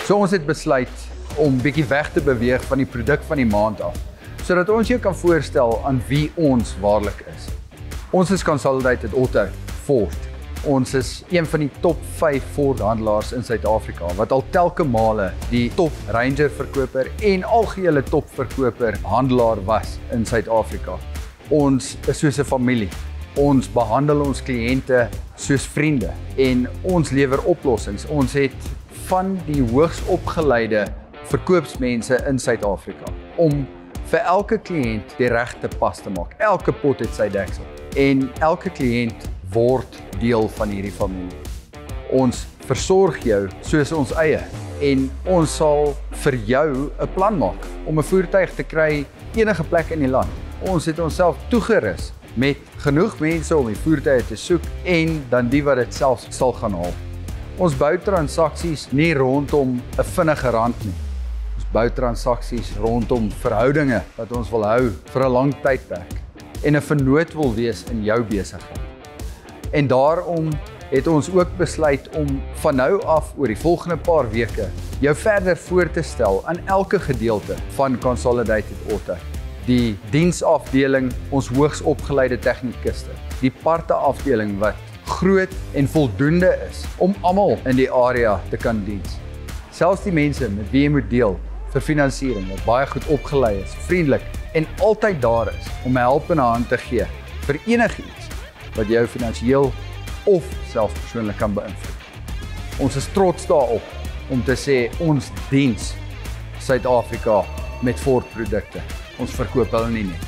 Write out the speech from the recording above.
So ons het besluit om bietjie weg te beweeg van die produk van die maand af, sodat ons jou kan voorstel aan wie ons waarlik is. Ons is Consolidated Auto Ford. Ons is een van die top 5 Ford handelaars in Suid-Afrika, wat al telke male die top Ranger verkoper en algehele top verkoper handelaar was in Suid-Afrika. Ons is soos 'n familie. Ons behandel ons kliënte soos vriende en ons lewer oplossings. Ons het van die hoogs opgeleide verkoopsmense in Suid-Afrika om vir elke kliënt die regte pas te maak. Elke pot het sy deksel en elke kliënt word deel van hierdie familie. Ons versorg jou soos ons eie en ons sal vir jou 'n plan maak om 'n voertuig te kry enige plek in die land. Ons het onsself toegerus met genoeg mense om die voertuie te soek en dan die wat dit self sal gaan haal. Ons bou transaksies nie rondom 'n vinnige rand nie. Ons bou transaksies rondom verhoudinge wat ons wil hou vir 'n lang tydperk en 'n vennoot wil wees in jou besigheid. En daarom het ons ook besluit om van nou af oor die volgende paar weke jou verder voor te stel aan elke gedeelte van Consolidated Auto. Die diensafdeling, ons hoogs opgeleide tegnikuste, die parte afdeling wat groot en voldoende is om almal in die area te kan diens. Selfs die mense met wie jy moet deel vir finansiering, wat baie goed opgelei is, vriendelik en altyd daar is om 'n helpende hand te gee vir enigiets wat jou finansiëel of selfs persoonlik kan beïnvloed. Ons is trots daarop om te sê ons diens Suid-Afrika met Ford produkte. Ons verkoop hulle nie net.